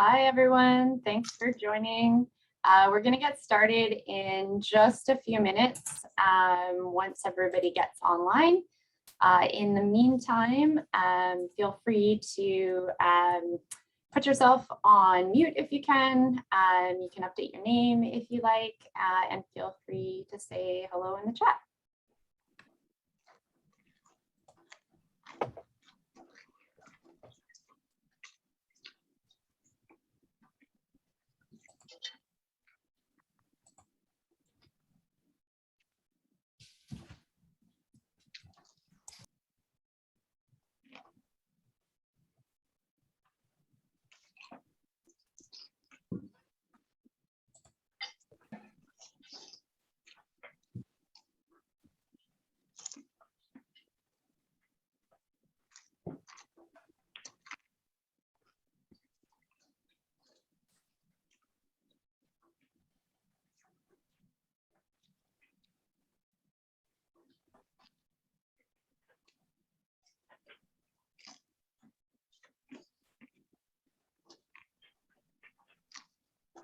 Hi, everyone. Thanks for joining. We're going to get started in just a few minutes once everybody gets online. In the meantime, feel free to put yourself on mute if you can. You can update your name if you like, and feel free to say hello in the chat.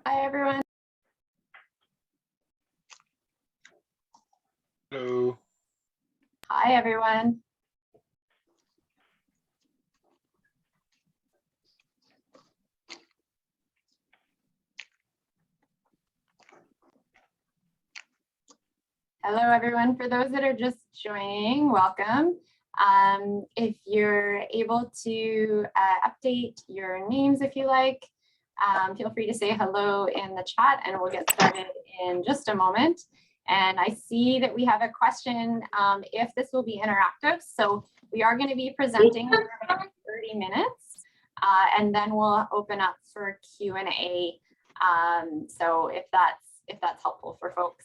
Hi, everyone. Hello. Hi, everyone. Hello, everyone. For those that are just joining, welcome. If you're able to update your names if you like, feel free to say hello in the chat and we'll get started in just a moment. And I see that we have a question if this will be interactive. So we are going to be presenting for about 30 minutes and then we'll open up for Q&A. So if that's helpful for folks.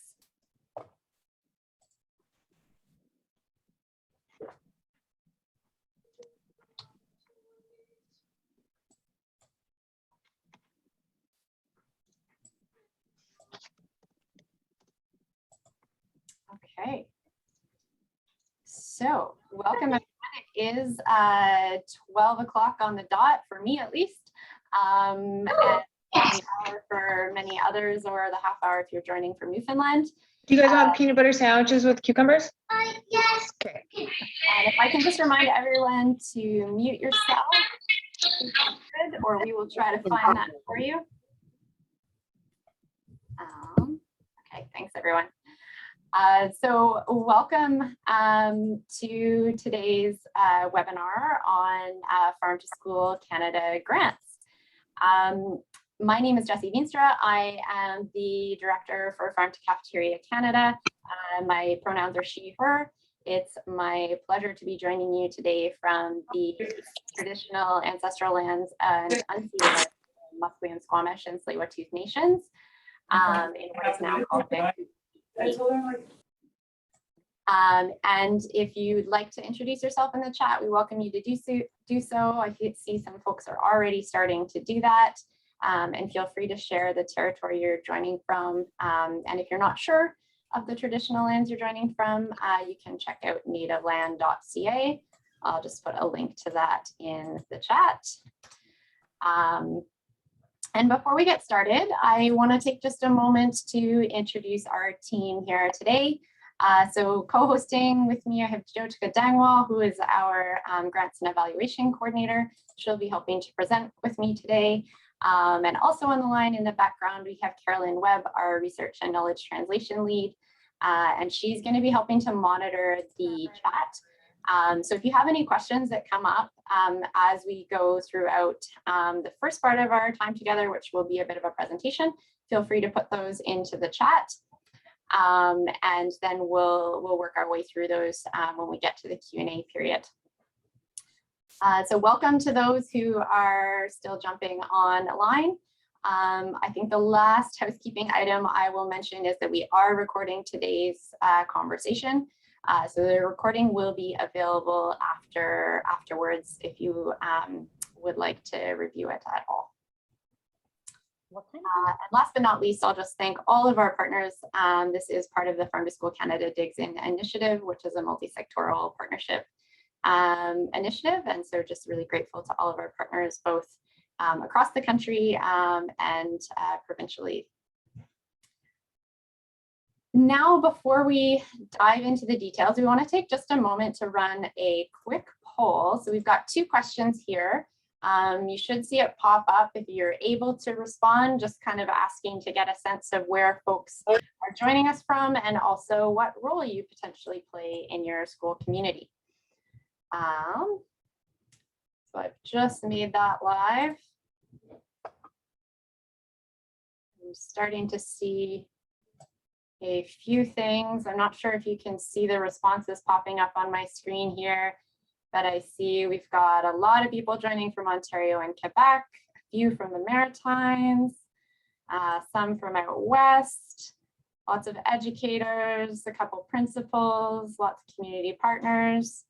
Okay, so welcome everyone. It is 12 o'clock on the dot for me at least, and an hour for many others, or the half hour if you're joining from Newfoundland. Do you guys want peanut butter sandwiches with cucumbers? Yes. Okay. And if I can just remind everyone to mute yourself, or we will try to find that for you. Okay, thanks everyone. So welcome to today's webinar on Farm to School Canada grants. My name is Jessie Veenstra. I am the Director for Farm to Cafeteria Canada. My pronouns are she, her. It's my pleasure to be joining you today from the traditional ancestral lands and unceded Musqueam, Squamish, and Tsleil-Waututh nations in what is now called Vancouver. And if you'd like to introduce yourself in the chat, we welcome you to do so. I see some folks are already starting to do that. And feel free to share the territory you're joining from. And if you're not sure of the traditional lands you're joining from, you can check out nativeland.ca. I'll just put a link to that in the chat. And before we get started, I want to take just a moment to introduce our team here today. So co-hosting with me, I have Jyotika Dangwal, who is our Grants and Evaluation Coordinator. She'll be helping to present with me today. And also on the line in the background, we have Carolyn Webb, our Research and Knowledge Translation Lead. And she's going to be helping to monitor the chat. So if you have any questions that come up as we go throughout the first part of our time together, which will be a bit of a presentation, feel free to put those into the chat. And then we'll work our way through those when we get to the Q&A period. So welcome to those who are still jumping online. I think the last housekeeping item I will mention is that we are recording today's conversation. So the recording will be available afterwards if you would like to review it at all. And last but not least, I'll just thank all of our partners. This is part of the Farm to School Canada Digs In initiative, which is a multi-sectoral partnership initiative. And so just really grateful to all of our partners, both across the country and provincially. Now, before we dive into the details, we want to take just a moment to run a quick poll. So we've got 2 questions here. You should see it pop up if you're able to respond, just kind of asking to get a sense of where folks are joining us from and also what role you potentially play in your school community. So I've just made that live. I'm starting to see a few things. I'm not sure if you can see the responses popping up on my screen here, but I see we've got a lot of people joining from Ontario and Quebec, a few from the Maritimes, some from out west, lots of educators, a couple principals, lots of community partners.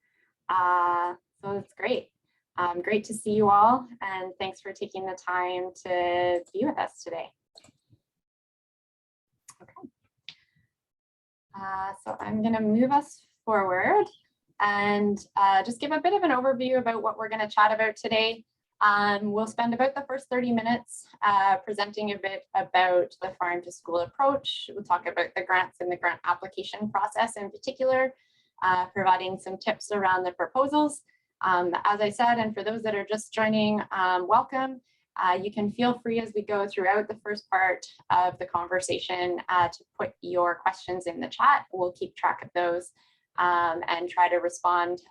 So it's great. Great to see you all, and thanks for taking the time to be with us today. Okay. So I'm going to move us forward and just give a bit of an overview about what we're going to chat about today. We'll spend about the first 30 minutes presenting a bit about the farm to school approach. We'll talk about the grants and the grant application process in particular, providing some tips around the proposals. As I said, and for those that are just joining, welcome. You can feel free as we go throughout the first part of the conversation to put your questions in the chat. We'll keep track of those and try to respond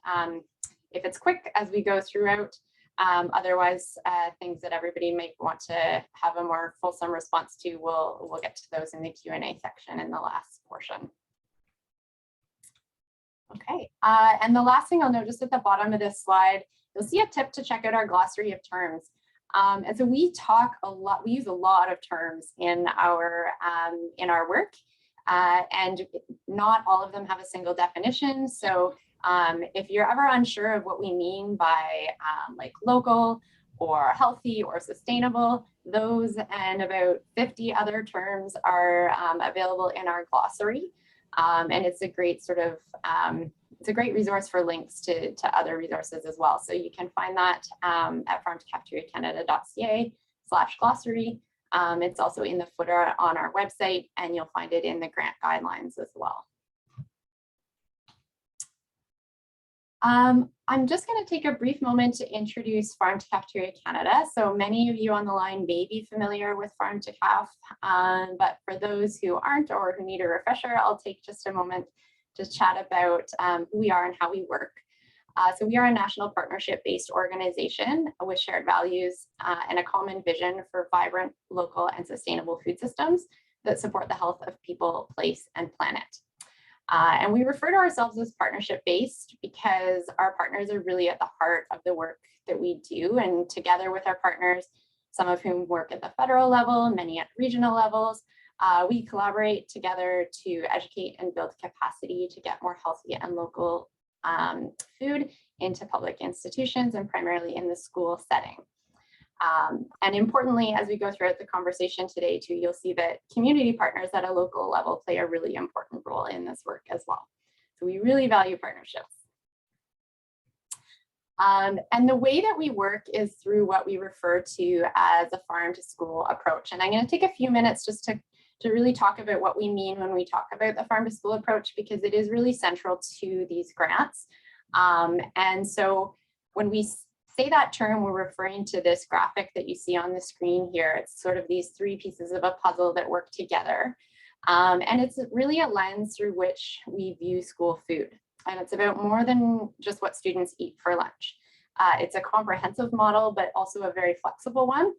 if it's quick as we go throughout. Otherwise, things that everybody might want to have a more fulsome response to, we'll get to those in the Q&A section in the last portion. Okay, and the last thing I'll note just at the bottom of this slide, you'll see a tip to check out our glossary of terms. And so we talk a lot, we use a lot of terms in our work, and not all of them have a single definition. So if you're ever unsure of what we mean by like local or healthy or sustainable, those and about 50 other terms are available in our glossary. And it's a great sort of, it's a great resource for links to other resources as well. So you can find that at farmtocafeteriacanada.ca/glossary. It's also in the footer on our website, and you'll find it in the grant guidelines as well. I'm just going to take a brief moment to introduce Farm to Cafeteria Canada. So many of you on the line may be familiar with Farm to Caf, but for those who aren't or who need a refresher, I'll take just a moment to chat about who we are and how we work. So we are a national partnership-based organization with shared values and a common vision for vibrant, local, and sustainable food systems that support the health of people, place, and planet. And we refer to ourselves as partnership-based because our partners are really at the heart of the work that we do. And together with our partners, some of whom work at the federal level, many at regional levels, we collaborate together to educate and build capacity to get more healthy and local food into public institutions and primarily in the school setting. And importantly, as we go throughout the conversation today too, you'll see that community partners at a local level play a really important role in this work as well. So we really value partnerships. And the way that we work is through what we refer to as a farm to school approach. And I'm going to take a few minutes just to really talk about what we mean when we talk about the farm to school approach, because it is really central to these grants. And so when we say that term, we're referring to this graphic that you see on the screen here. It's sort of these 3 pieces of a puzzle that work together. And it's really a lens through which we view school food. And it's about more than just what students eat for lunch. It's a comprehensive model, but also a very flexible one.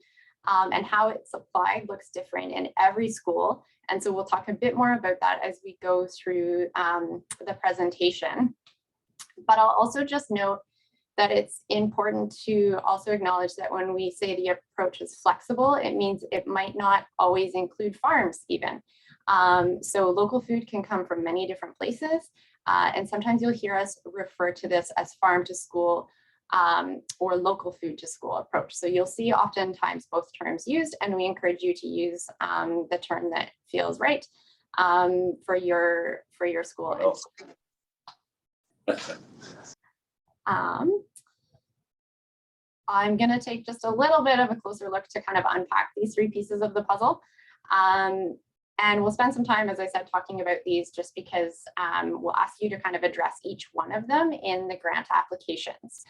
And how it's applied looks different in every school. And so we'll talk a bit more about that as we go through the presentation. But I'll also just note that it's important to also acknowledge that when we say the approach is flexible, it means it might not always include farms even. So local food can come from many different places. And sometimes you'll hear us refer to this as farm to school or local food to school approach. So you'll see oftentimes both terms used, and we encourage you to use the term that feels right for your school. I'm going to take just a little bit of a closer look to kind of unpack these three pieces of the puzzle. And we'll spend some time, as I said, talking about these just because we'll ask you to kind of address each one of them in the grant applications.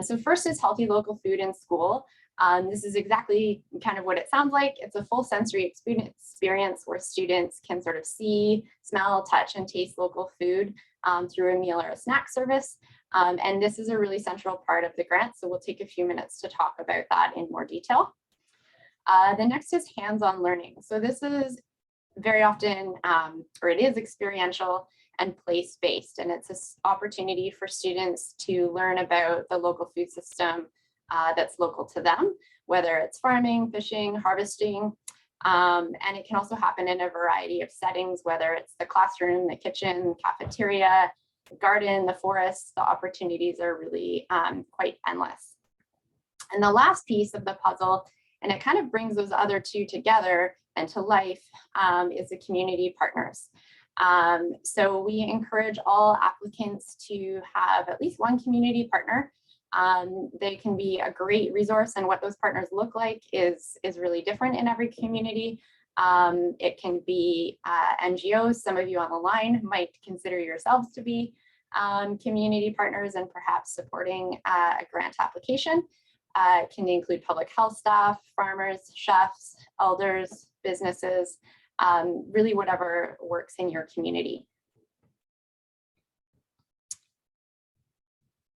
So first is healthy local food in school. This is exactly kind of what it sounds like. It's a full sensory experience where students can sort of see, smell, touch, and taste local food through a meal or a snack service. And this is a really central part of the grant, so we'll take a few minutes to talk about that in more detail. The next is hands-on learning. So this is very often, or it is experiential and place-based, and it's an opportunity for students to learn about the local food system that's local to them, whether it's farming, fishing, harvesting, and it can also happen in a variety of settings, whether it's the classroom, the kitchen, cafeteria, the garden, the forest. The opportunities are really quite endless. And the last piece of the puzzle, and it kind of brings those other two together and to life, is the community partners. So we encourage all applicants to have at least one community partner. They can be a great resource, and what those partners look like is really different in every community. It can be NGOs. Some of you on the line might consider yourselves to be community partners and perhaps supporting a grant application. It can include public health staff, farmers, chefs, elders, businesses, really whatever works in your community.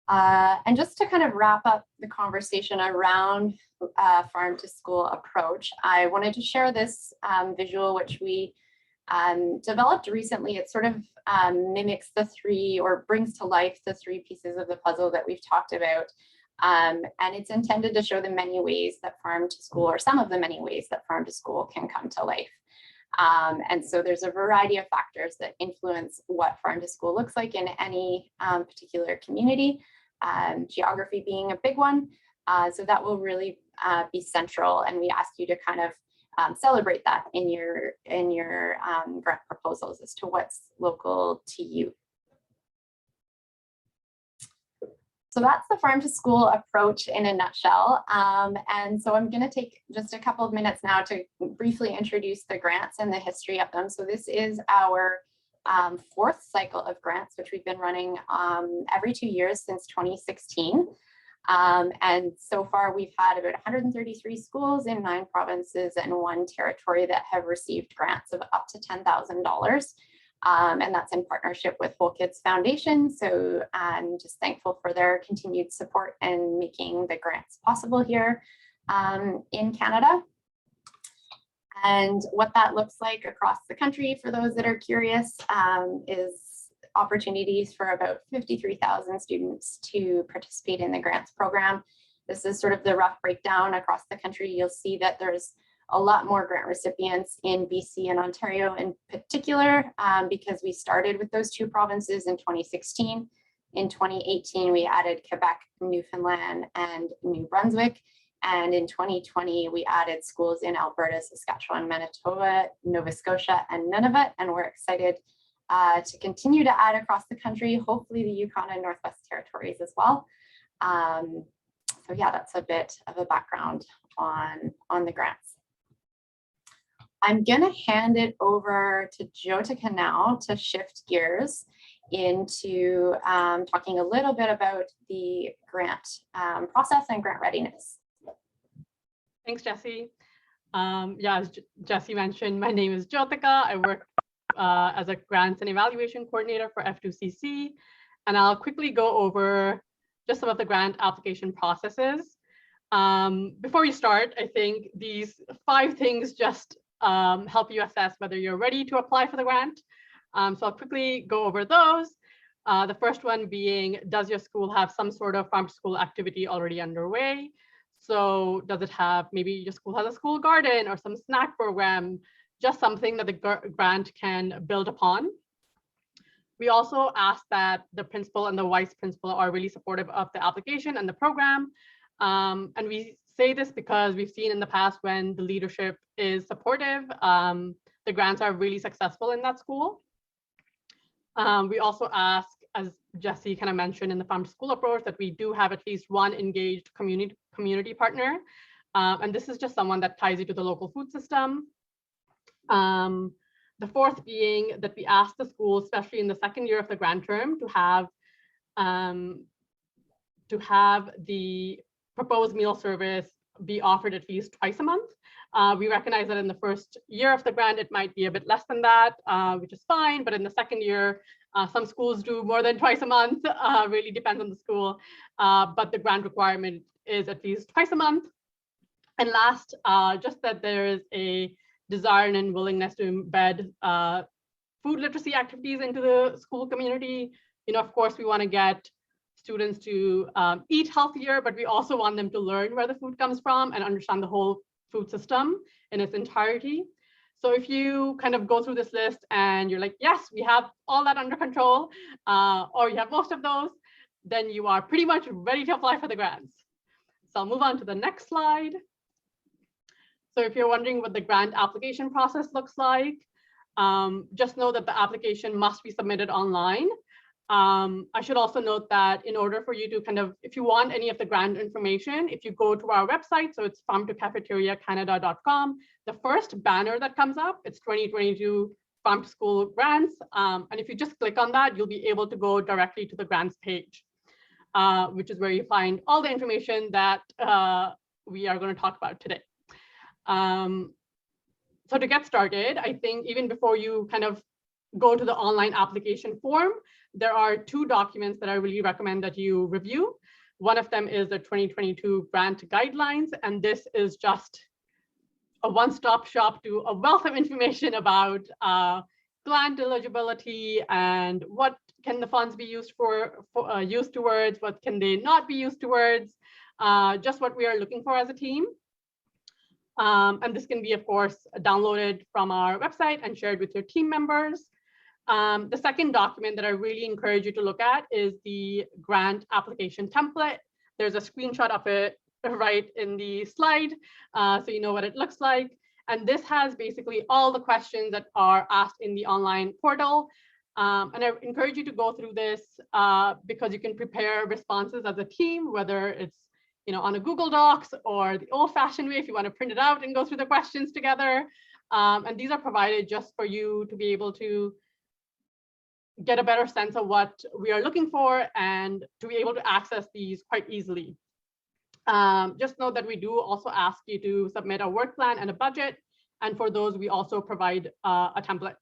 And just to kind of wrap up the conversation around farm to school approach, I wanted to share this visual, which we developed recently. It sort of mimics the three, or brings to life the three pieces of the puzzle that we've talked about. And it's intended to show the many ways that farm to school, or some of the many ways that farm to school can come to life. And so there's a variety of factors that influence what farm to school looks like in any particular community, geography being a big one. So that will really be central, and we ask you to kind of celebrate that in your grant proposals as to what's local to you. So that's the farm to school approach in a nutshell. And so I'm going to take just a couple of minutes now to briefly introduce the grants and the history of them. So this is our fourth cycle of grants, which we've been running every 2 years since 2016. And so far we've had about 133 schools in 9 provinces and 1 territory that have received grants of up to $10,000. And that's in partnership with Whole Kids Foundation. So I'm just thankful for their continued support and making the grants possible here in Canada. And what that looks like across the country, for those that are curious, is opportunities for about 53,000 students to participate in the grants program. This is sort of the rough breakdown across the country. You'll see that there's a lot more grant recipients in BC and Ontario in particular, because we started with those 2 provinces in 2016. In 2018, we added Quebec, Newfoundland, and New Brunswick. And in 2020, we added schools in Alberta, Saskatchewan, Manitoba, Nova Scotia, and Nunavut. And we're excited to continue to add across the country, hopefully the Yukon and Northwest Territories as well. So yeah, that's a bit of a background on the grants. I'm going to hand it over to Jyotika now to shift gears into talking a little bit about the grant process and grant readiness. Thanks, Jessie. Yeah, as Jessie mentioned, my name is Jyotika. I work as a grants and evaluation coordinator for F2CC, and I'll quickly go over just some of the grant application processes. Before we start, I think these 5 things just help you assess whether you're ready to apply for the grant. So I'll quickly go over those. The first one being, does your school have some sort of farm to school activity already underway? So does it have, maybe your school has a school garden or some snack program, just something that the grant can build upon. We also ask that the principal and the vice principal are really supportive of the application and the program. And we say this because we've seen in the past when the leadership is supportive, the grants are really successful in that school. We also ask, as Jesse kind of mentioned in the farm to school approach, that we do have at least one engaged community partner. And this is just someone that ties you to the local food system. The fourth being that we ask the school, especially in the second year of the grant term, to have the proposed meal service be offered at least twice a month. We recognize that in the first year of the grant, it might be a bit less than that, which is fine. But in the second year, some schools do more than twice a month, really depends on the school. But the grant requirement is at least twice a month. And last, just that there is a desire and willingness to embed food literacy activities into the school community. Of course, we want to get students to eat healthier, but we also want them to learn where the food comes from and understand the whole food system in its entirety. So if you kind of go through this list and you're like, yes, we have all that under control, or you have most of those, then you are pretty much ready to apply for the grants. So I'll move on to the next slide. So if you're wondering what the grant application process looks like, just know that the application must be submitted online. I should also note that in order for you to kind of, if you want any of the grant information, if you go to our website, so it's farmtocafeteriacanada.com, the first banner that comes up, it's 2022 Farm to School grants. And if you just click on that, you'll be able to go directly to the grants page, which is where you find all the information that we are going to talk about today. So to get started, I think even before you kind of go to the online application form, there are two documents that I really recommend that you review. One of them is the 2022 grant guidelines, and this is just a one-stop shop to a wealth of information about grant eligibility and what can the funds be used used towards, what can they not be used towards, just what we are looking for as a team. And this can be, of course, downloaded from our website and shared with your team members. The second document that I really encourage you to look at is the grant application template. There's a screenshot of it right in the slide, so you know what it looks like. And this has basically all the questions that are asked in the online portal. And I encourage you to go through this because you can prepare responses as a team, whether it's on a Google Docs or the old-fashioned way if you want to print it out and go through the questions together. And these are provided just for you to be able to get a better sense of what we are looking for and to be able to access these quite easily. Just know that we do also ask you to submit a work plan and a budget. And for those, we also provide a template.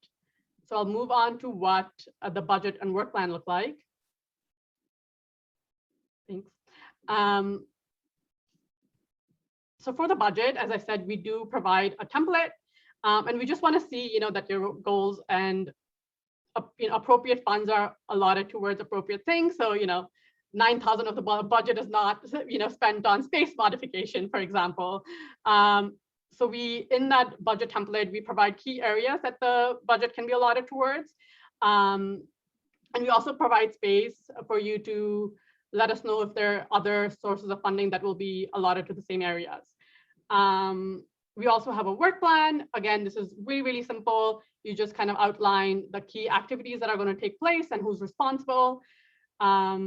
So I'll move on to what the budget and work plan look like. Thanks. So for the budget, as I said, we do provide a template, and we just want to see, that your goals and appropriate funds are allotted towards appropriate things. So, 9,000 of the budget is not, spent on space modification, for example. So in that budget template, we provide key areas that the budget can be allotted towards. And we also provide space for you to let us know if there are other sources of funding that will be allotted to the same areas. We also have a work plan. Again, this is really, really simple. You just kind of outline the key activities that are going to take place and who's responsible. I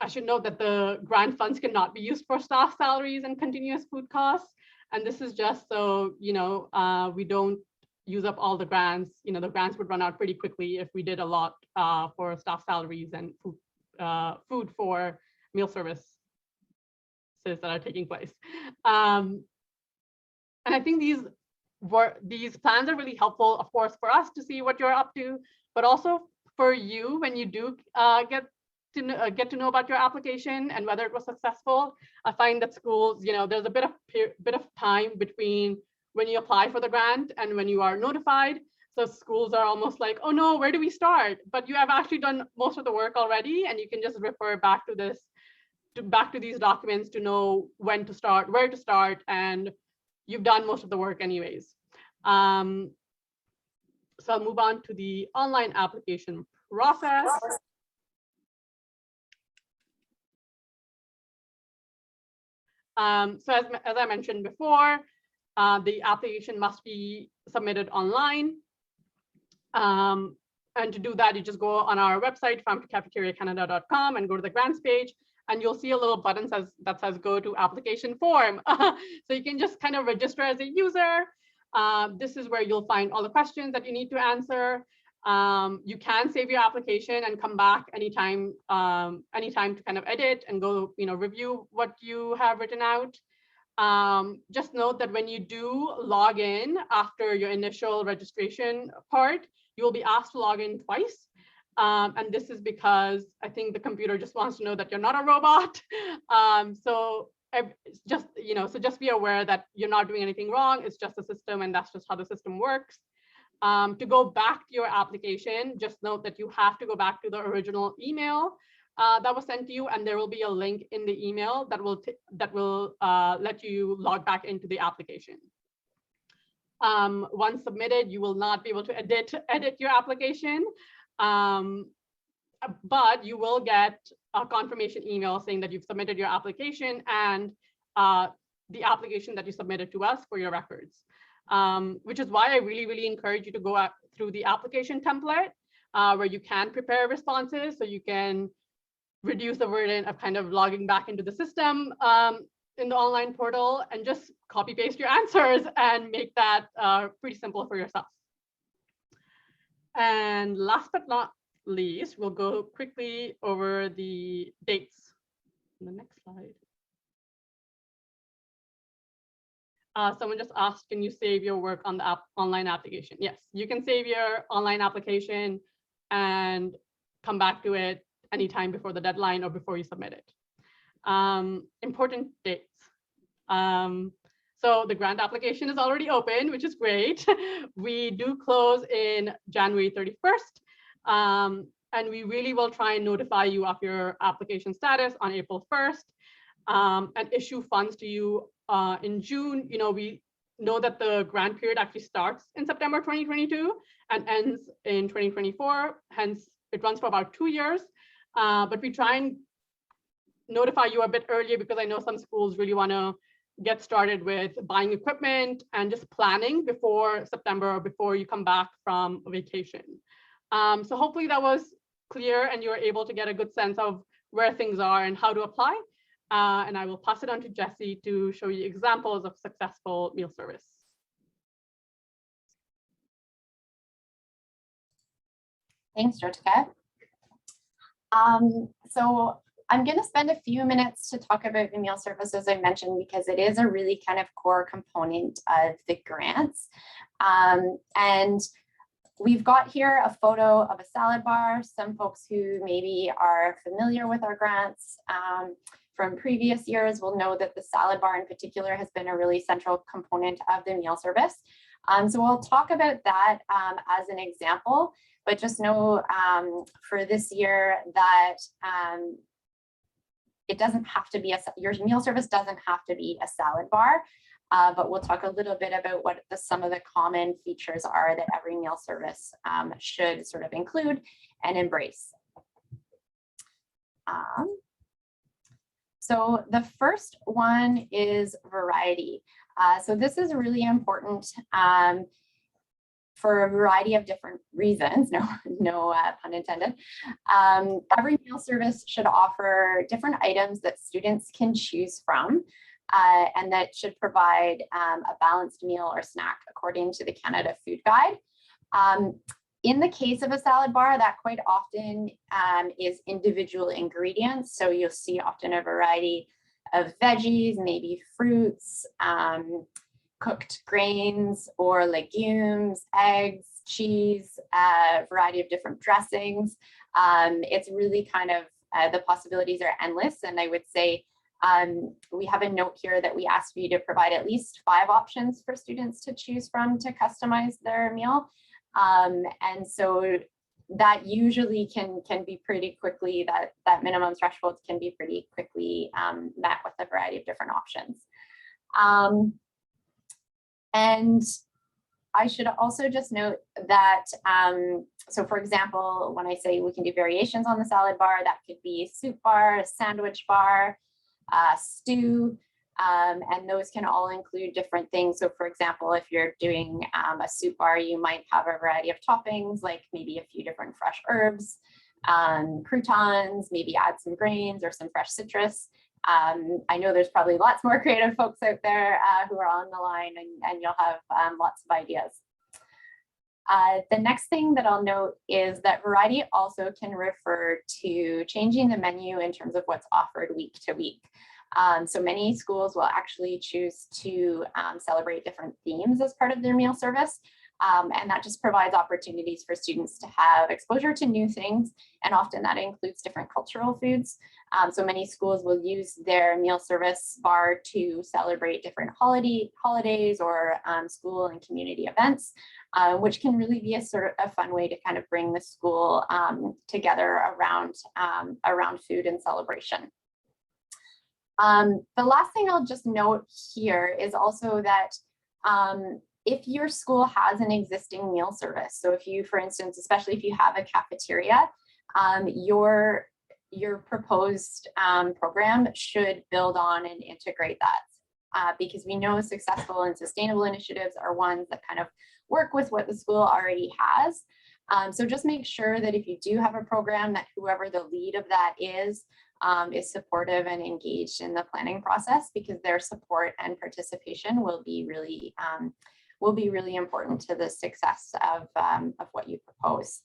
should note that the grant funds cannot be used for staff salaries and continuous food costs. And this is just so, we don't use up all the grants. The grants would run out pretty quickly if we did a lot for staff salaries and food for meal services that are taking place. And I think these plans are really helpful, of course, for us to see what you're up to, but also for you when you do get to know about your application and whether it was successful. I find that schools, there's a bit of time between when you apply for the grant and when you are notified. So schools are almost like, oh no, where do we start? But you have actually done most of the work already, and you can just refer back to these documents to know when to start, where to start, and you've done most of the work anyways. So I'll move on to the online application process. So as I mentioned before, the application must be submitted online. And to do that, you just go on our website, farmtocafeteriacanada.com, and go to the grants page, and you'll see a little button that says go to application form. So you can just kind of register as a user. This is where you'll find all the questions that you need to answer. You can save your application and come back anytime to kind of edit and go, review what you have written out. Just note that when you do log in after your initial registration part, you will be asked to log in twice. And this is because I think the computer just wants to know that you're not a robot. So just be aware that you're not doing anything wrong. It's just a system, and that's just how the system works. To go back to your application, just note that you have to go back to the original email that was sent to you, and there will be a link in the email that will let you log back into the application. Once submitted, you will not be able to edit your application, but you will get a confirmation email saying that you've submitted your application and the application that you submitted to us for your records. Which is why I really, really encourage you to go through the application template where you can prepare responses so you can reduce the burden of kind of logging back into the system in the online portal, and just copy paste your answers and make that pretty simple for yourself. And last but not least, we'll go quickly over the dates. The next slide. Someone just asked, can you save your work on the online application? Yes, you can save your online application and come back to it anytime before the deadline or before you submit it. Important dates. So the grant application is already open, which is great. We do close in January 31st. And we really will try and notify you of your application status on April 1st and issue funds to you in June. We know that the grant period actually starts in September 2022 and ends in 2024. Hence, it runs for about 2 years. But we try and notify you a bit earlier because I know some schools really want to get started with buying equipment and just planning before September or before you come back from vacation. So hopefully that was clear and you're able to get a good sense of where things are and how to apply. And I will pass it on to Jessie to show you examples of successful meal service. Thanks, Jyotika. So I'm going to spend a few minutes to talk about the meal service, as I mentioned, because it is a really kind of core component of the grants. And we've got here a photo of a salad bar. Some folks who maybe are familiar with our grants from previous years will know that the salad bar in particular has been a really central component of the meal service. So we'll talk about that as an example, but just know for this year that it doesn't have to be your meal service doesn't have to be a salad bar, but we'll talk a little bit about what some of the common features are that every meal service should sort of include and embrace. So the first one is variety. So this is really important for a variety of different reasons, no pun intended. Every meal service should offer different items that students can choose from, and that should provide a balanced meal or snack according to the Canada Food Guide. In the case of a salad bar, that quite often is individual ingredients. So you'll see often a variety of veggies, maybe fruits, cooked grains or legumes, eggs, cheese, a variety of different dressings. It's really kind of, the possibilities are endless. And I would say we have a note here that we ask you to provide at least 5 options for students to choose from to customize their meal. And so that usually can be pretty quickly, that minimum threshold can be pretty quickly met with a variety of different options. And I should also just note that, so for example, when I say we can do variations on the salad bar, that could be a soup bar, a sandwich bar, stew. And those can all include different things. So for example, if you're doing a soup bar, you might have a variety of toppings, like maybe a few different fresh herbs, croutons, maybe add some grains or some fresh citrus. I know there's probably lots more creative folks out there who are on the line, and you'll have lots of ideas. The next thing that I'll note is that variety also can refer to changing the menu in terms of what's offered week to week. So many schools will actually choose to celebrate different themes as part of their meal service. And that just provides opportunities for students to have exposure to new things. And often that includes different cultural foods. So many schools will use their meal service bar to celebrate different holidays or school and community events, which can really be a sort of a fun way to kind of bring the school together around food and celebration. The last thing I'll just note here is also that if your school has an existing meal service, so if you, for instance, especially if you have a cafeteria, your proposed program should build on and integrate that, because we know successful and sustainable initiatives are ones that kind of work with what the school already has. So just make sure that if you do have a program, that whoever the lead of that is supportive and engaged in the planning process, because their support and participation will be really important to the success of what you propose.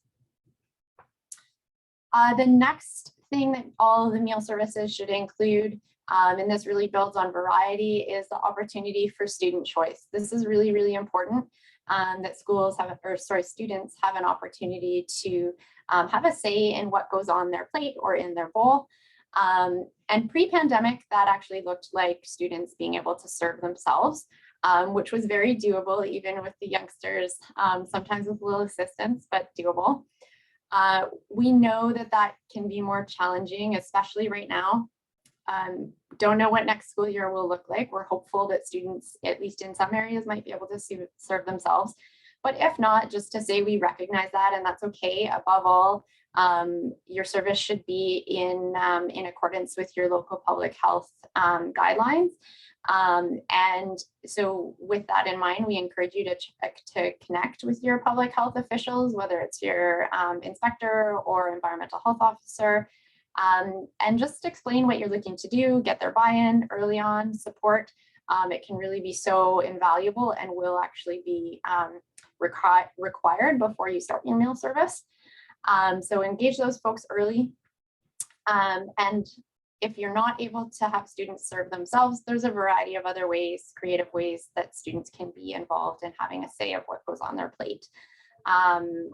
The next thing that all of the meal services should include, and this really builds on variety, is the opportunity for student choice. This is really, really important, that students have an opportunity to have a say in what goes on their plate or in their bowl. And pre-pandemic, that actually looked like students being able to serve themselves, which was very doable, even with the youngsters, sometimes with a little assistance, but doable. We know that that can be more challenging, especially right now. Don't know what next school year will look like. We're hopeful that students, at least in some areas, might be able to serve themselves. But if not, just to say we recognize that, and that's okay. Above all, your service should be in accordance with your local public health guidelines. And so with that in mind, we encourage you to connect with your public health officials, whether it's your inspector or environmental health officer, and just explain what you're looking to do, get their buy-in early on, support. It can really be so invaluable and will actually be required before you start your meal service. So engage those folks early. And if you're not able to have students serve themselves, there's a variety of other ways, creative ways, that students can be involved in having a say of what goes on their plate.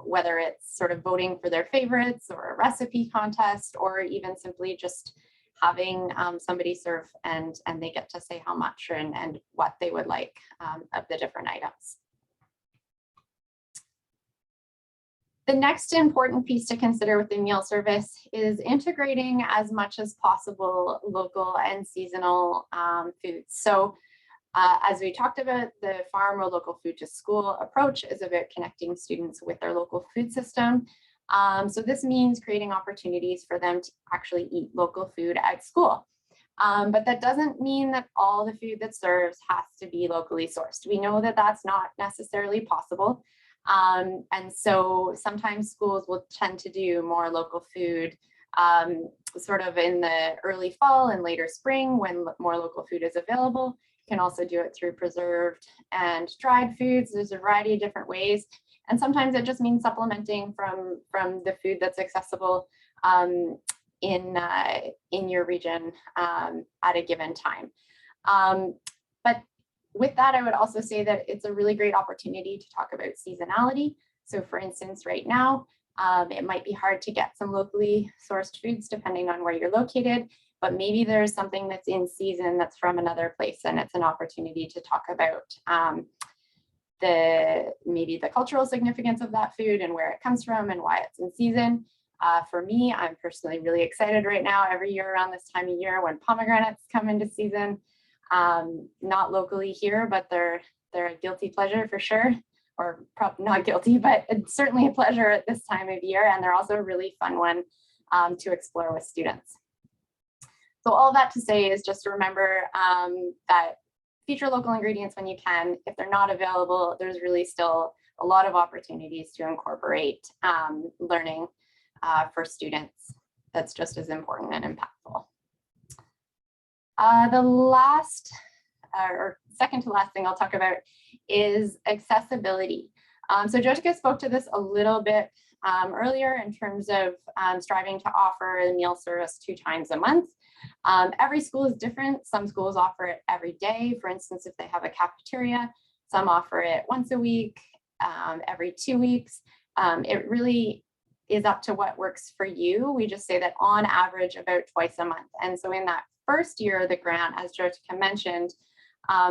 Whether it's sort of voting for their favorites or a recipe contest, or even simply just having somebody serve and they get to say how much and what they would like of the different items. The next important piece to consider with the meal service is integrating as much as possible local and seasonal foods. So as we talked about, the farm or local food to school approach is about connecting students with their local food system. So this means creating opportunities for them to actually eat local food at school. But that doesn't mean that all the food that serves has to be locally sourced. We know that that's not necessarily possible. And so sometimes schools will tend to do more local food sort of in the early fall and later spring when more local food is available. You can also do it through preserved and dried foods. There's a variety of different ways. And sometimes it just means supplementing from the food that's accessible in your region at a given time. But with that, I would also say that it's a really great opportunity to talk about seasonality. So for instance, right now, it might be hard to get some locally sourced foods depending on where you're located, but maybe there's something that's in season that's from another place, and it's an opportunity to talk about maybe the cultural significance of that food and where it comes from and why it's in season. For me, I'm personally really excited right now every year around this time of year when pomegranates come into season. Not locally here, but they're a guilty pleasure for sure, or probably not guilty, but it's certainly a pleasure at this time of year. And they're also a really fun one to explore with students. So all that to say is just to remember that feature local ingredients when you can. If they're not available, there's really still a lot of opportunities to incorporate learning for students. That's just as important and impactful. The last or second to last thing I'll talk about is accessibility. So Jyotika spoke to this a little bit earlier in terms of striving to offer the meal service 2 times a month. Every school is different. Some schools offer it every day. For instance, if they have a cafeteria, some offer it once a week, every 2 weeks. It really is up to what works for you. We just say that on average about twice a month. And so in that first year of the grant, as Jyotika mentioned,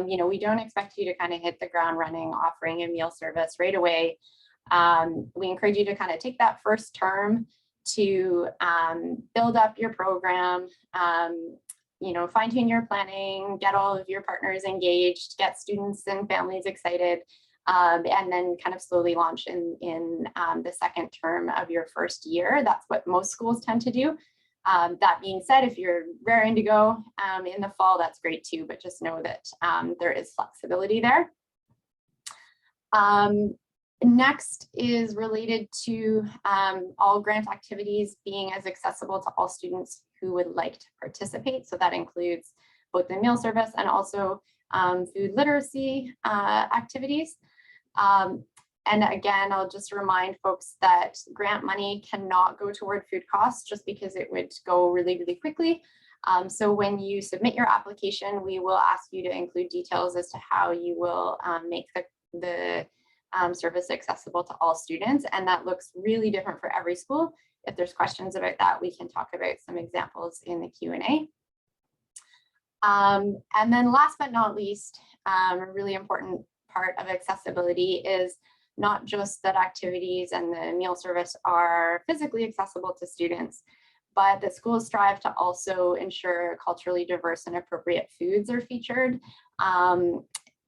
you know, we don't expect you to kind of hit the ground running offering a meal service right away. We encourage you to kind of take that first term to build up your program, you know, fine tune your planning, get all of your partners engaged, get students and families excited, and then kind of slowly launch in the second term of your first year. That's what most schools tend to do. That being said, if you're raring to go in the fall, that's great too, but just know that there is flexibility there. Next is related to all grant activities being as accessible to all students who would like to participate. So that includes both the meal service and also food literacy activities. And again, I'll just remind folks that grant money cannot go toward food costs just because it would go really, really quickly. So when you submit your application, we will ask you to include details as to how you will make the service accessible to all students. And that looks really different for every school. If there's questions about that, we can talk about some examples in the Q&A. And then last but not least, a really important part of accessibility is not just that activities and the meal service are physically accessible to students, but that schools strive to also ensure culturally diverse and appropriate foods are featured,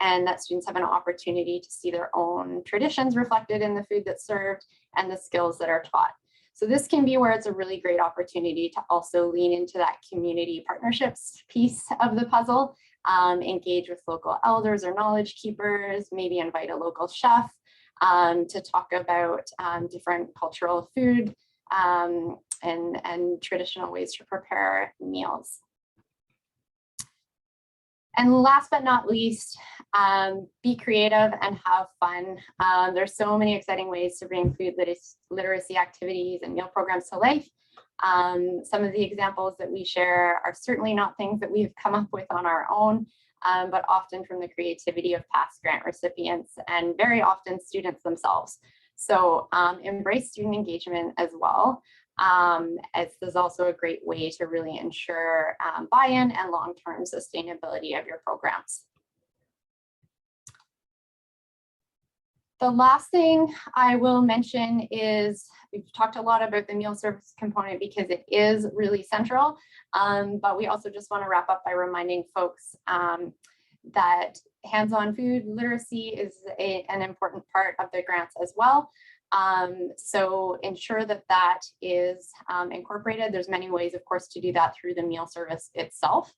and that students have an opportunity to see their own traditions reflected in the food that's served and the skills that are taught. So this can be where it's a really great opportunity to also lean into that community partnerships piece of the puzzle, engage with local elders or knowledge keepers, maybe invite a local chef to talk about different cultural food and traditional ways to prepare meals. And last but not least, be creative and have fun. There's so many exciting ways to bring food literacy activities and meal programs to life. Some of the examples that we share are certainly not things that we've come up with on our own, but often from the creativity of past grant recipients and very often students themselves. So embrace student engagement as well. As this is also a great way to really ensure buy-in and long-term sustainability of your programs. The last thing I will mention is we've talked a lot about the meal service component because it is really central, but we also just want to wrap up by reminding folks that hands-on food literacy is an important part of the grants as well. So ensure that that is incorporated. There's many ways, of course, to do that through the meal service itself,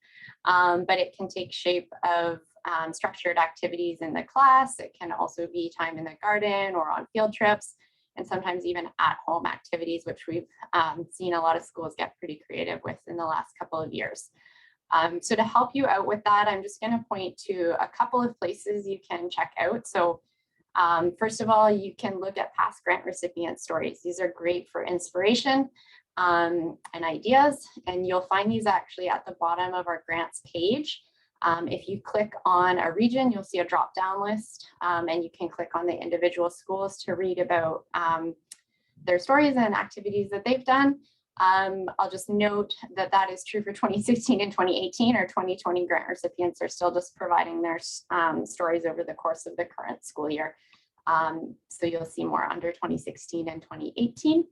but it can take shape of structured activities in the class. It can also be time in the garden or on field trips, and sometimes even at-home activities, which we've seen a lot of schools get pretty creative with in the last couple of years. So to help you out with that, I'm just going to point to a couple of places you can check out. So first of all, you can look at past grant recipient stories. These are great for inspiration and ideas, and you'll find these actually at the bottom of our grants page. If you click on a region, you'll see a drop-down list, and you can click on the individual schools to read about their stories and activities that they've done. I'll just note that that is true for 2016 and 2018. Our 2020 grant recipients are still just providing their stories over the course of the current school year. So you'll see more under 2016 and 2018.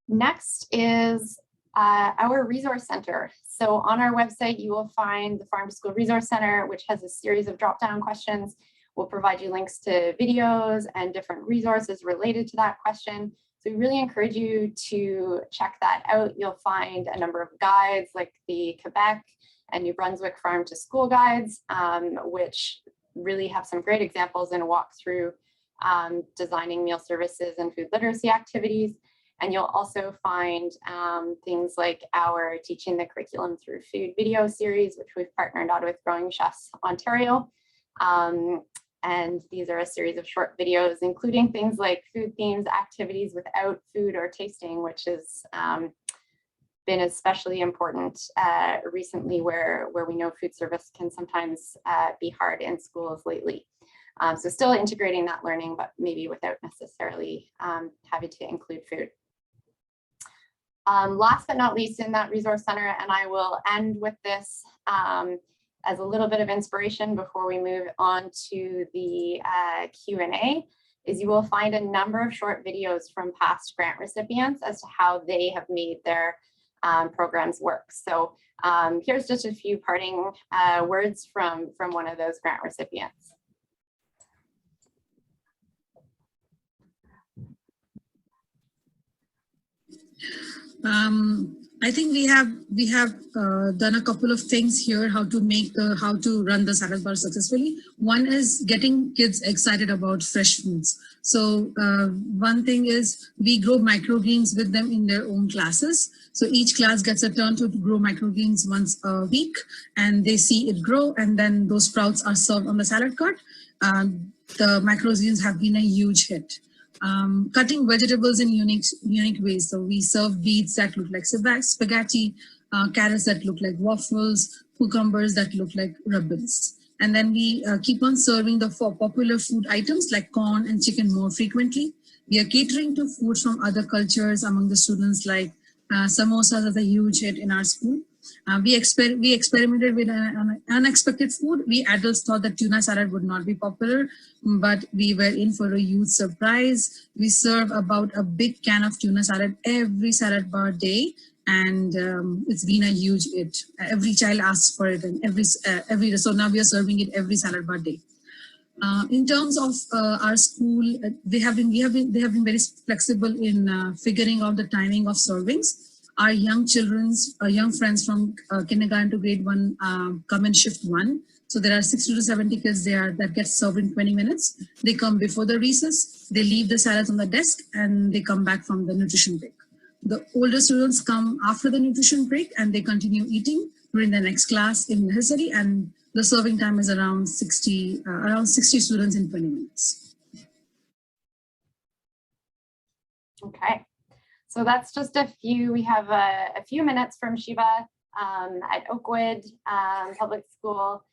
Next is our resource center. So on our website, you will find the Farm to School Resource Center, which has a series of drop-down questions. We'll provide you links to videos and different resources related to that question. So we really encourage you to check that out. You'll find a number of guides like the Quebec and New Brunswick Farm to School guides, which really have some great examples and walk through designing meal services and food literacy activities. And you'll also find things like our Teaching the Curriculum Through Food video series, which we've partnered on with Growing Chefs Ontario. And these are a series of short videos, including things like food themes, activities without food or tasting, which has been especially important recently where we know food service can sometimes be hard in schools lately. So still integrating that learning, but maybe without necessarily having to include food. Last but not least in that resource center, and I will end with this as a little bit of inspiration before we move on to the Q&A, is you will find a number of short videos from past grant recipients as to how they have made their programs work. So here's just a few parting words from one of those grant recipients. I think we have done a couple of things here how to run the salad bar successfully. One is getting kids excited about fresh foods. So one thing is we grow microgreens with them in their own classes. So each class gets a turn to grow microgreens once a week, and they see it grow, and then those sprouts are served on the salad cart. The microgreens have been a huge hit. Cutting vegetables in unique ways. So we serve beets that look like spaghetti, carrots that look like waffles, cucumbers that look like ribbons. And then we keep on serving the popular food items like corn and chicken more frequently. We are catering to food from other cultures among the students, like samosas is a huge hit in our school. We experimented with an unexpected food. We adults thought that tuna salad would not be popular, but we were in for a huge surprise. We serve about a big can of tuna salad every salad bar day, and it's been a huge hit. Every child asks for it, and so now we are serving it every salad bar day. In terms of our school, they have been very flexible in figuring out the timing of servings. Our young friends from kindergarten to grade 1 come in shift 1. So there are 60 to 70 kids there that get served in 20 minutes. They come before the recess, they leave the salads on the desk, and they come back from the nutrition break. The older students come after the nutrition break, and they continue eating during the next class if necessary, and the serving time is around 60 students in 20 minutes. Okay. So that's just a few. We have a few minutes from Shiva at Oakwood Public School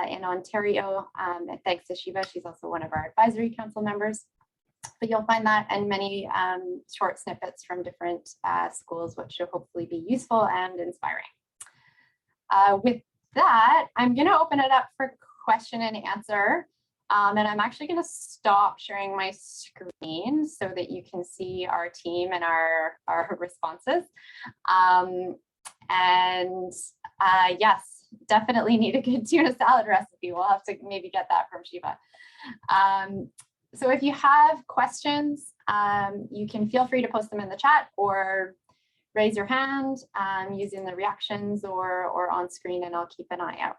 in Ontario. And thanks to Shiva, she's also one of our advisory council members. But you'll find that and many short snippets from different schools, which should hopefully be useful and inspiring. With that, I'm going to open it up for question and answer. And I'm actually going to stop sharing my screen so that you can see our team and our responses. Yes, definitely need a good tuna salad recipe. We'll have to maybe get that from Shiva. So if you have questions, you can feel free to post them in the chat or raise your hand using the reactions or on screen, and I'll keep an eye out.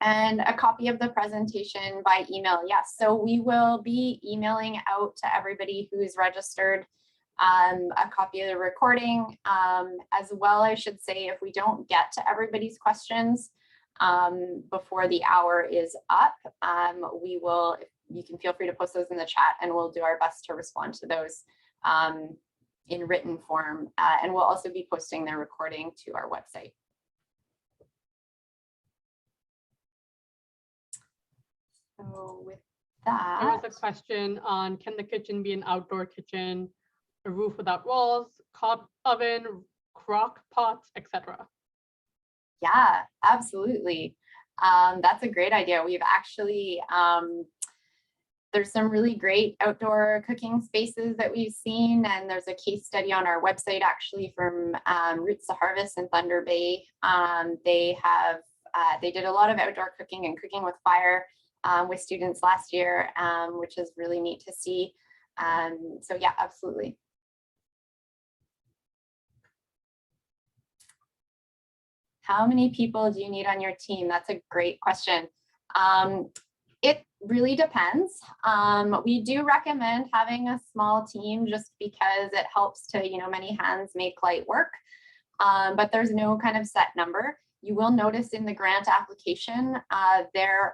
And a copy of the presentation by email. Yes, so we will be emailing out to everybody who's registered a copy of the recording. As well, I should say, if we don't get to everybody's questions before the hour is up, you can feel free to post those in the chat, and we'll do our best to respond to those in written form. And we'll also be posting the recording to our website. So with that, there was a question on, can the kitchen be an outdoor kitchen, a roof without walls, cob oven, crock pots, etc.? Yeah, absolutely. That's a great idea. We've actually, there's some really great outdoor cooking spaces that we've seen, and there's a case study on our website actually from Roots to Harvest in Thunder Bay. They did a lot of outdoor cooking and cooking with fire with students last year, which is really neat to see. So yeah, absolutely. How many people do you need on your team? That's a great question. It really depends. We do recommend having a small team just because it helps to, many hands make light work. But there's no kind of set number. You will notice in the grant application, there's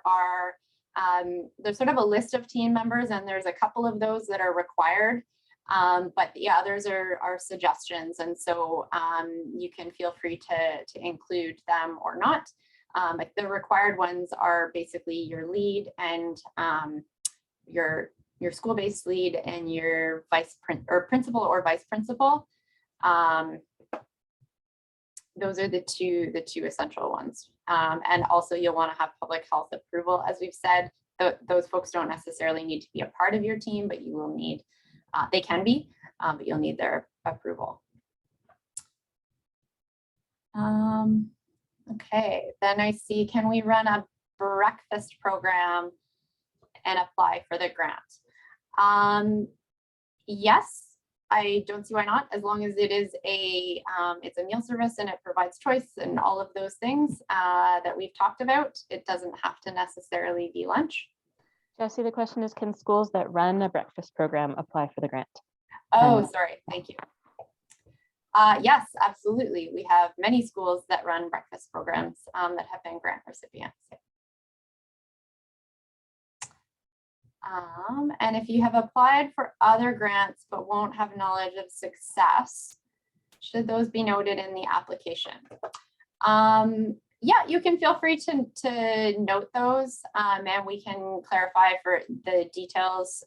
sort of a list of team members, and there's a couple of those that are required. But the others are suggestions, and so you can feel free to include them or not. Like the required ones are basically your lead and your school-based lead and your principal or vice principal. Those are the two essential ones. And also you'll want to have public health approval. As we've said, those folks don't necessarily need to be a part of your team, but you will need, they can be, but you'll need their approval. Okay, then I see, can we run a breakfast program and apply for the grant? Yes. I don't see why not, as long as it is it's a meal service and it provides choice and all of those things that we've talked about. It doesn't have to necessarily be lunch. Jessie, the question is, can schools that run a breakfast program apply for the grant? Oh, sorry, thank you. Yes, absolutely. We have many schools that run breakfast programs that have been grant recipients. And if you have applied for other grants but won't have knowledge of success, should those be noted in the application? Yeah, you can feel free to note those, and we can clarify for the details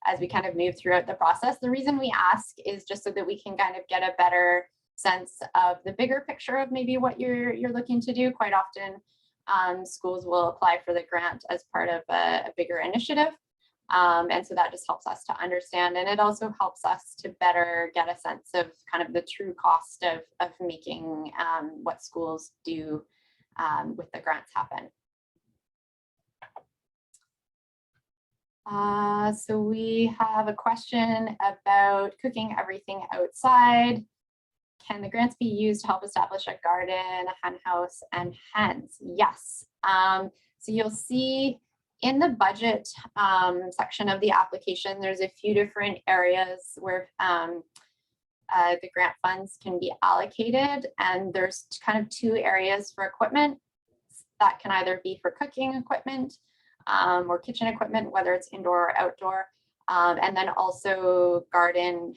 as we kind of move throughout the process. The reason we ask is just so that we can kind of get a better sense of the bigger picture of maybe what you're looking to do. Quite often, schools will apply for the grant as part of a bigger initiative. And so that just helps us to understand. And it also helps us to better get a sense of kind of the true cost of making what schools do with the grants happen. So we have a question about cooking everything outside. Can the grants be used to help establish a garden, a hen house, and hens? Yes. So you'll see in the budget section of the application, there's a few different areas where the grant funds can be allocated. And there's kind of two areas for equipment that can either be for cooking equipment or kitchen equipment, whether it's indoor or outdoor, and then also garden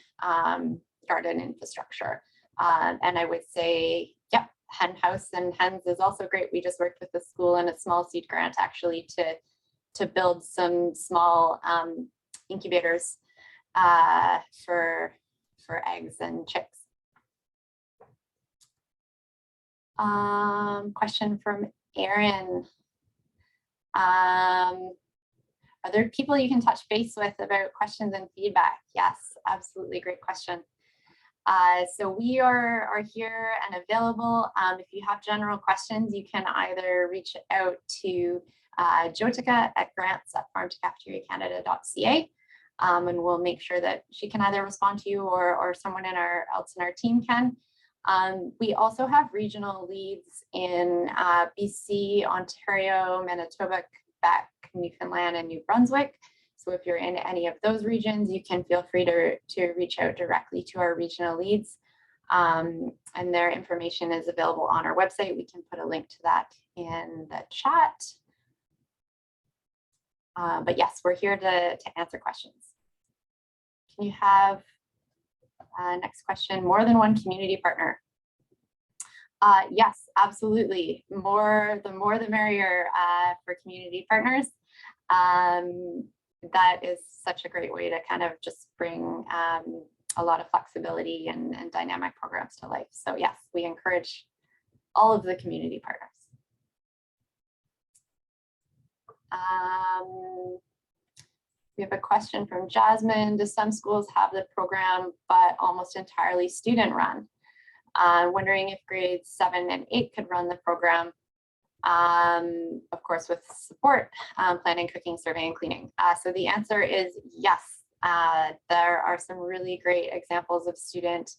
infrastructure. And I would say, yeah, hen house and hens is also great. We just worked with the school in a small seed grant actually to build some small incubators for eggs and chicks. Question from Erin. Are there people you can touch base with about questions and feedback? Yes, absolutely, great question. So we are here and available. If you have general questions, you can either reach out to Jotica at grants@farmtocafeteriacanada.ca, and we'll make sure that she can either respond to you or someone else in our team can. We also have regional leads in BC, Ontario, Manitoba, Quebec, Newfoundland, and New Brunswick. So if you're in any of those regions, you can feel free to reach out directly to our regional leads. And their information is available on our website. We can put a link to that in the chat. But yes, we're here to answer questions. Can you have next question, more than one community partner? Yes, absolutely. The more the merrier for community partners. That is such a great way to kind of just bring a lot of flexibility and dynamic programs to life. So yes, we encourage all of the community partners. We have a question from Jasmine. Do some schools have the program, but almost entirely student run? Wondering if grades 7 and 8 could run the program. Of course, with support, planning, cooking, surveying, cleaning. So the answer is yes. There are some really great examples of student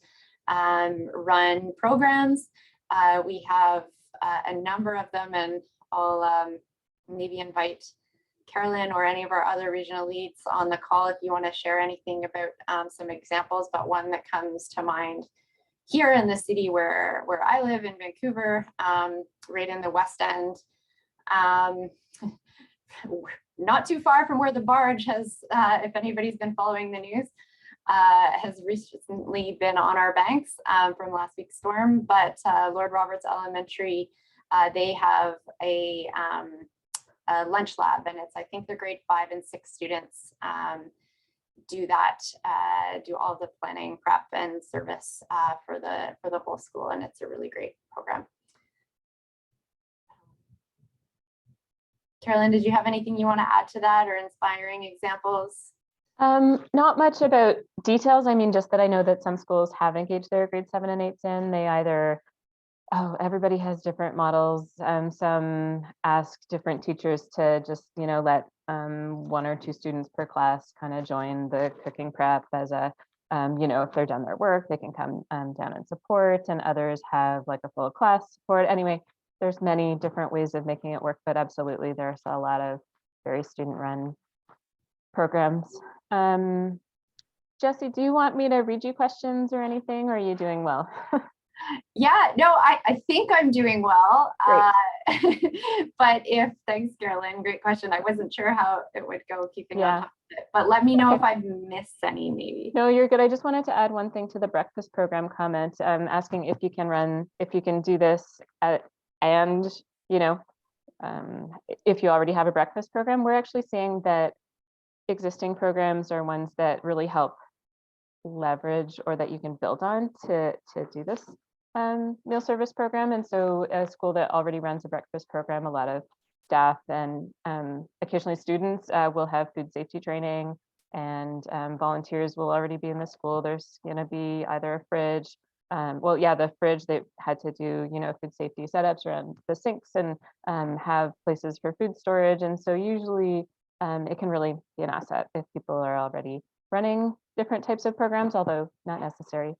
run programs. We have a number of them, and I'll maybe invite Carolyn or any of our other regional leads on the call if you want to share anything about some examples, but one that comes to mind here in the city where I live in Vancouver, right in the West End, not too far from where the barge has, if anybody's been following the news, has recently been on our banks from last week's storm, but Lord Roberts Elementary, they have a lunch lab, and it's, I think the grade 5 and 6 students do that, do all the planning, prep, and service for the whole school, and it's a really great program. Carolyn, did you have anything you want to add to that, or inspiring examples? Not much about details. I mean, just that I know that some schools have engaged their grade 7 and 8s in. They either, everybody has different models. Some ask different teachers to just, let 1 or 2 students per class kind of join the cooking prep as a, if they're done their work, they can come down and support, and others have like a full class support. Anyway, there's many different ways of making it work, but absolutely there's a lot of very student run programs. Jessie, do you want me to read you questions or anything, or are you doing well? Yeah, no, I think I'm doing well. But thanks, Carolyn, great question. I wasn't sure how it would go keeping on top of it, but let me know if I've missed any maybe. No, you're good. I just wanted to add one thing to the breakfast program comment, asking if you can do this and, if you already have a breakfast program. We're actually seeing that existing programs are ones that really help leverage, or that you can build on to do this meal service program. And so a school that already runs a breakfast program, a lot of staff and occasionally students will have food safety training, and volunteers will already be in the school. There's going to be either a fridge, the fridge, they had to do, food safety setups around the sinks, and have places for food storage. And so usually it can really be an asset if people are already running different types of programs, although not necessary.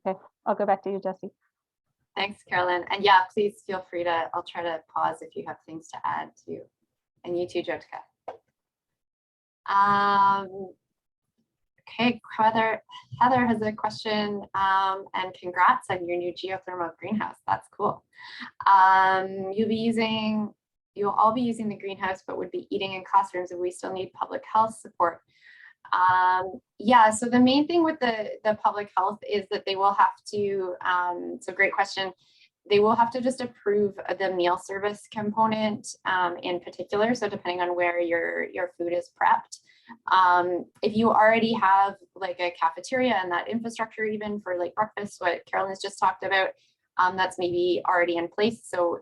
Okay, I'll go back to you, Jessie. Thanks, Carolyn. And yeah, please feel free to, I'll try to pause if you have things to add too. And you too, Jotica. Okay, Heather has a question, and congrats on your new geothermal greenhouse. That's cool. You'll all be using the greenhouse, but would be eating in classrooms, and we still need public health support. Yeah, so the main thing with the public health is that they will have to, so great question. They will have to just approve the meal service component in particular. So depending on where your food is prepped. If you already have like a cafeteria and that infrastructure, even for like breakfast, what Carolyn's just talked about, that's maybe already in place. So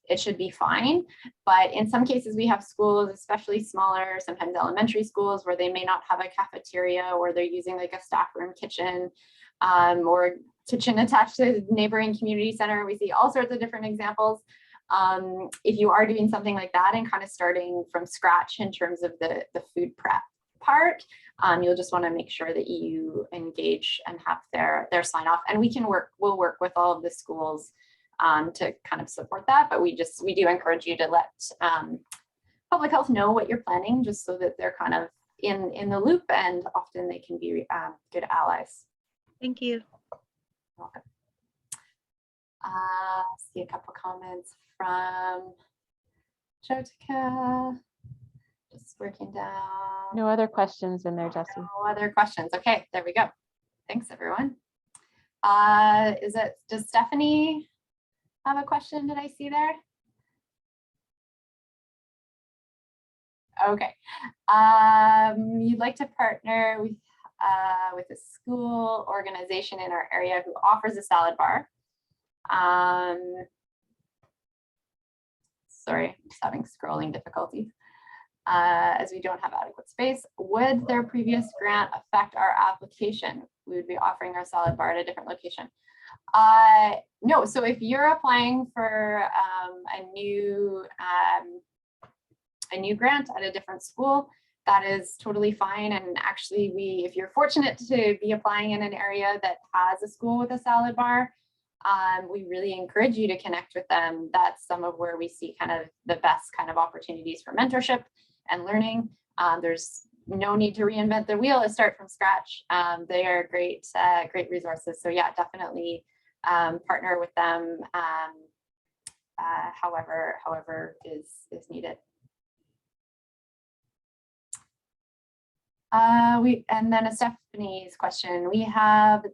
it should be fine. But in some cases, we have schools, especially smaller, sometimes elementary schools, where they may not have a cafeteria, or they're using like a staff room kitchen, or kitchen attached to the neighboring community center. We see all sorts of different examples. If you are doing something like that and kind of starting from scratch in terms of the food prep part, you'll just want to make sure that you engage and have their sign off. And we'll work with all of the schools to kind of support that, but we do encourage you to let public health know what you're planning, just so that they're kind of in the loop, and often they can be good allies. Thank you. You're welcome. See a couple comments from Jotica. Just working down. No other questions in there, Jessie. No other questions. Okay, there we go. Thanks, everyone. Does Stephanie have a question? Did I see there? Okay. You'd like to partner with a school organization in our area who offers a salad bar. Sorry, I'm just having scrolling difficulties. As we don't have adequate space. Would their previous grant affect our application? We would be offering our salad bar at a different location. No, so if you're applying for a new grant at a different school, that is totally fine. And actually, if you're fortunate to be applying in an area that has a school with a salad bar, we really encourage you to connect with them. That's some of where we see kind of the best kind of opportunities for mentorship and learning. There's no need to reinvent the wheel or start from scratch. They are great, great resources. So yeah, definitely partner with them however is needed. And then a Stephanie's question. We have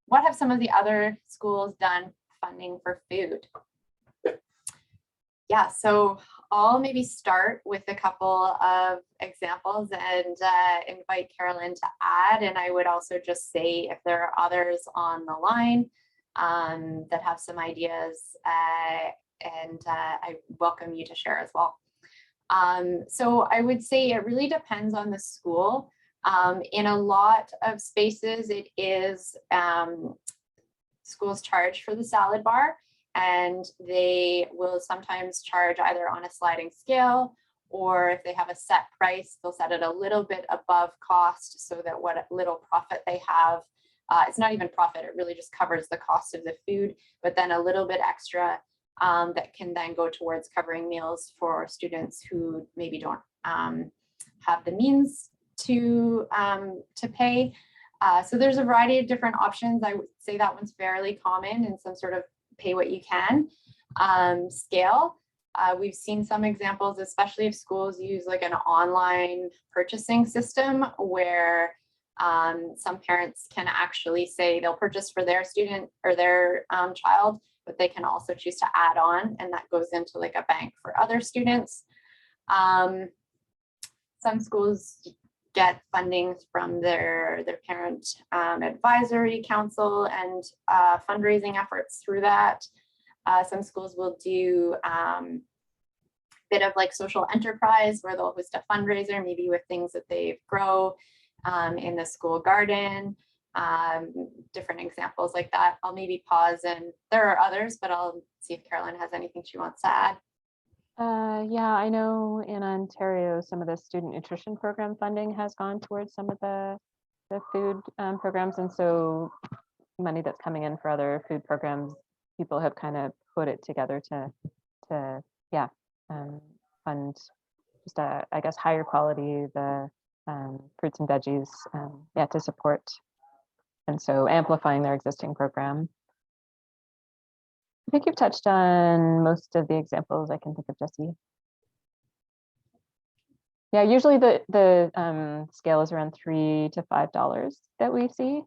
what have some of the other schools done funding for food? Yeah, so I'll maybe start with a couple of examples and invite Carolyn to add. And I would also just say if there are others on the line that have some ideas, and I welcome you to share as well. So I would say it really depends on the school. In a lot of spaces, it is schools charge for the salad bar, and they will sometimes charge either on a sliding scale, or if they have a set price, they'll set it a little bit above cost so that what little profit they have, it's not even profit, it really just covers the cost of the food, but then a little bit extra that can then go towards covering meals for students who maybe don't have the means to pay. So there's a variety of different options. I would say that one's fairly common in some sort of pay what you can scale. We've seen some examples, especially if schools use like an online purchasing system where some parents can actually say they'll purchase for their student or their child, but they can also choose to add on, and that goes into like a bank for other students. Some schools get funding from their parent advisory council and fundraising efforts through that. Some schools will do a bit of like social enterprise where they'll host a fundraiser, maybe with things that they grow in the school garden. Different examples like that. I'll maybe pause, and there are others, but I'll see if Carolyn has anything she wants to add. Yeah, I know in Ontario, some of the student nutrition program funding has gone towards some of the food programs. And so money that's coming in for other food programs, people have kind of put it together to fund just I guess higher quality, the fruits and veggies, to support. And so amplifying their existing program. I think you've touched on most of the examples I can think of, Jesse. Yeah, usually the scale is around $3 to $5 that we see,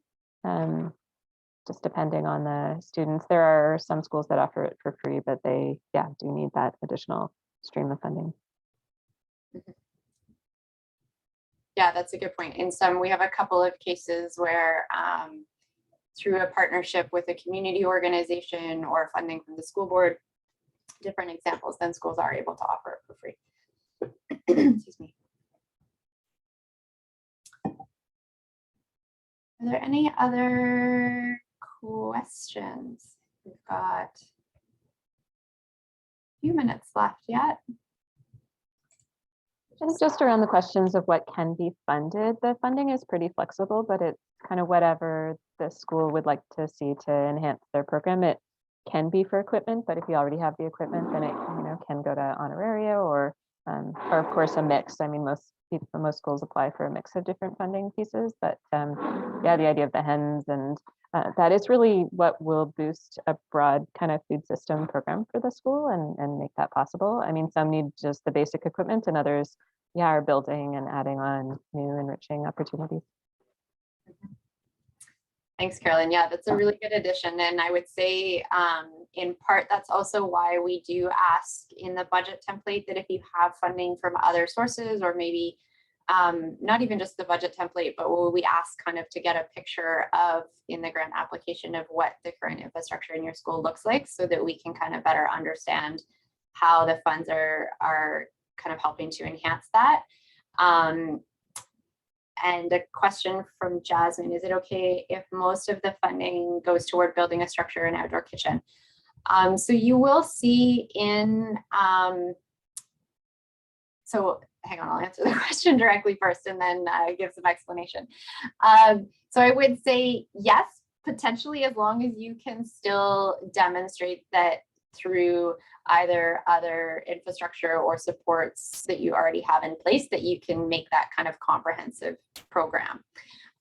just depending on the students. There are some schools that offer it for free, but they do need that additional stream of funding. Yeah, that's a good point. In some, we have a couple of cases where through a partnership with a community organization or funding from the school board, different examples, then schools are able to offer it for free. Excuse me. Are there any other questions? We've got a few minutes left yet. And just around the questions of what can be funded, the funding is pretty flexible, but it's kind of whatever the school would like to see to enhance their program. It can be for equipment, but if you already have the equipment, then it can go to honoraria or of course a mix. I mean, most schools apply for a mix of different funding pieces, but the idea of the hens and that is really what will boost a broad kind of food system program for the school and make that possible. I mean, some need just the basic equipment, and others are building and adding on new enriching opportunities. Thanks, Carolyn. Yeah, that's a really good addition. And I would say in part, that's also why we do ask in the budget template that if you have funding from other sources, or maybe not even just the budget template, but we ask kind of to get a picture of in the grant application of what the current infrastructure in your school looks like, so that we can kind of better understand how the funds are kind of helping to enhance that. And a question from Jasmine, is it okay if most of the funding goes toward building a structure and outdoor kitchen? So you will see in, so hang on, I'll answer the question directly first and then give some explanation. So I would say yes, potentially, as long as you can still demonstrate that through either other infrastructure or supports that you already have in place, that you can make that kind of comprehensive program.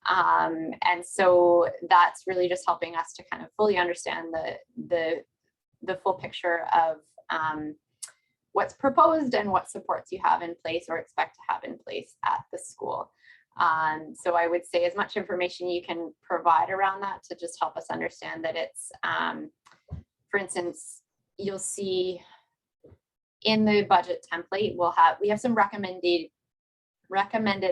And so that's really just helping us to kind of fully understand the full picture of what's proposed and what supports you have in place or expect to have in place at the school. So I would say as much information you can provide around that to just help us understand that it's, for instance, you'll see in the budget template, we have some recommended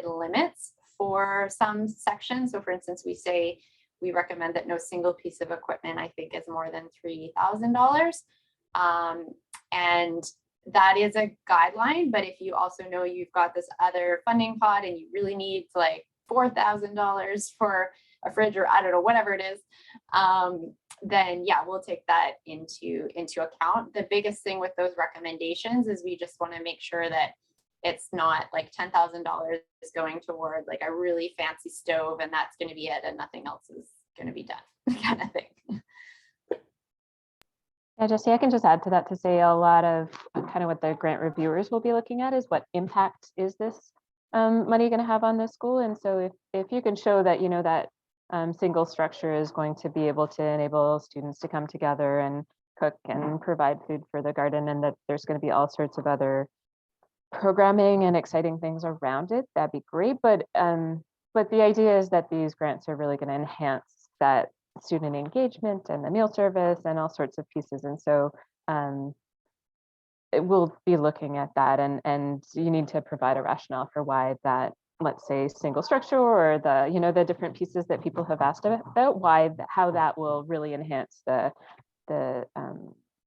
limits for some sections. So for instance, we say we recommend that no single piece of equipment, I think, is more than $3,000. And that is a guideline, but if you also know you've got this other funding pot and you really need like $4,000 for a fridge, or I don't know, whatever it is, then yeah, we'll take that into account. The biggest thing with those recommendations is we just want to make sure that it's not like $10,000 going toward like a really fancy stove and that's going to be it and nothing else is going to be done, kind of thing. Yeah, Jesse, I can just add to that to say a lot of kind of what the grant reviewers will be looking at is what impact is this money going to have on the school. And so if you can show that, you know, that single structure is going to be able to enable students to come together and cook and provide food for the garden, and that there's going to be all sorts of other programming and exciting things around it, that'd be great. But the idea is that these grants are really going to enhance that student engagement and the meal service and all sorts of pieces. And so we'll be looking at that, and you need to provide a rationale for why that, let's say, single structure or the, you know, the different pieces that people have asked about, how that will really enhance the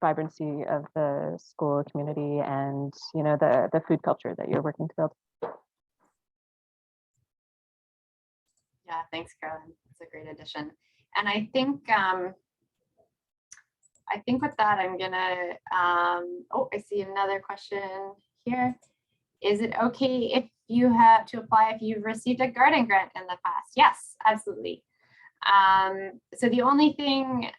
vibrancy of the school community and, you know, the food culture that you're working to build. Yeah, thanks, Carolyn. It's a great addition. And I think with that, I'm gonna, oh, I see another question here. Is it okay if you have to apply if you've received a garden grant in the past? Yes, absolutely. So the only thing,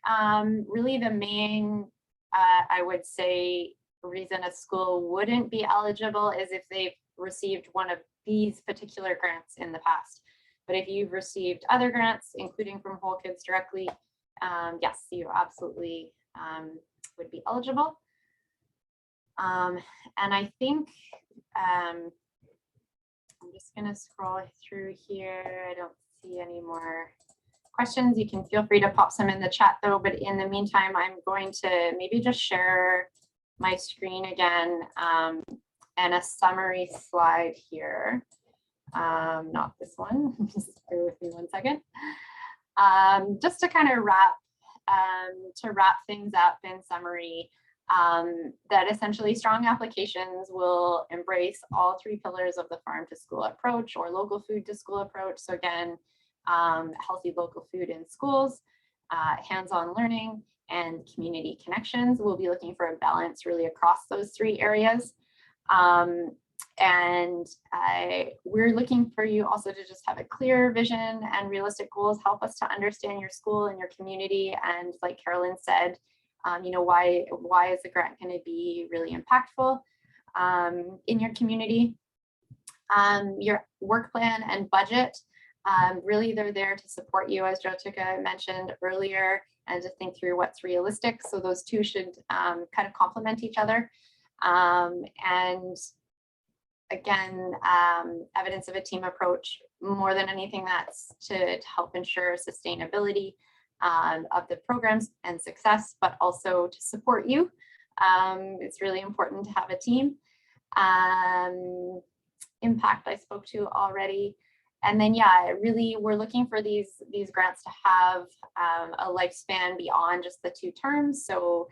really the main, I would say, reason a school wouldn't be eligible is if they've received one of these particular grants in the past. But if you've received other grants, including from Whole Kids directly, yes, you absolutely would be eligible. And I think I'm just going to scroll through here. I don't see any more questions. You can feel free to pop some in the chat though, but in the meantime, I'm going to maybe just share my screen again and a summary slide here. Not this one, just bear with me 1 second. Just to kind of wrap things up in summary, that essentially strong applications will embrace all 3 pillars of the farm to school approach or local food to school approach. So again, healthy local food in schools, hands-on learning, and community connections. We'll be looking for a balance really across those 3 areas. And we're looking for you also to just have a clear vision and realistic goals, help us to understand your school and your community. And like Carolyn said, you know, why is the grant going to be really impactful in your community? Your work plan and budget, really they're there to support you, as Jyotika mentioned earlier, and to think through what's realistic. So those 2 should kind of complement each other. And again, evidence of a team approach, more than anything, that's to help ensure sustainability of the programs and success, but also to support you. It's really important to have a team. Impact I spoke to already. And then, yeah, really, we're looking for these grants to have a lifespan beyond just the 2 terms. So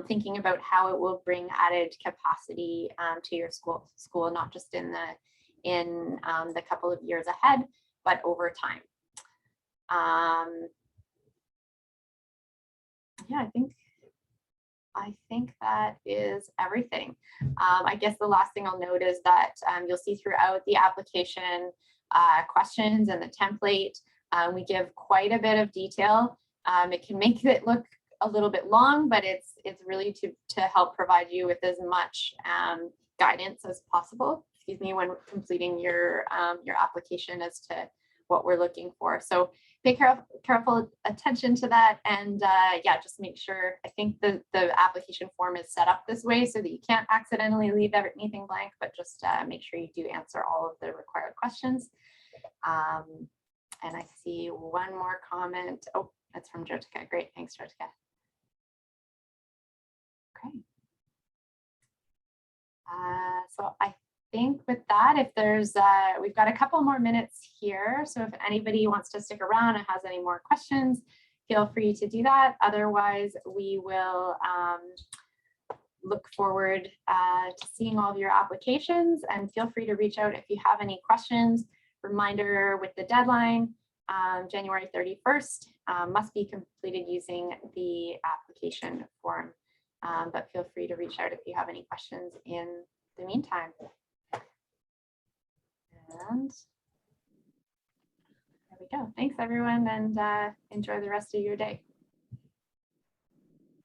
thinking about how it will bring added capacity to your school, not just in the couple of years ahead, but over time. Yeah, I think I think that is everything. I guess the last thing I'll note is that you'll see throughout the application questions and the template, we give quite a bit of detail. It can make it look a little bit long, but it's really to help provide you with as much guidance as possible, excuse me, when completing your application as to what we're looking for. So pay careful attention to that, and yeah, just make sure. I think the application form is set up this way so that you can't accidentally leave anything blank, but just make sure you do answer all of the required questions. And I see one more comment. Oh, that's from Jotica. Great, thanks, Jotica. Okay. So I think with that, if there's, we've got a couple more minutes here. So if anybody wants to stick around and has any more questions, feel free to do that. Otherwise, we will look forward to seeing all of your applications, and feel free to reach out if you have any questions. Reminder with the deadline, January 31st, must be completed using the application form. But feel free to reach out if you have any questions in the meantime. And there we go. Thanks, everyone, and enjoy the rest of your day.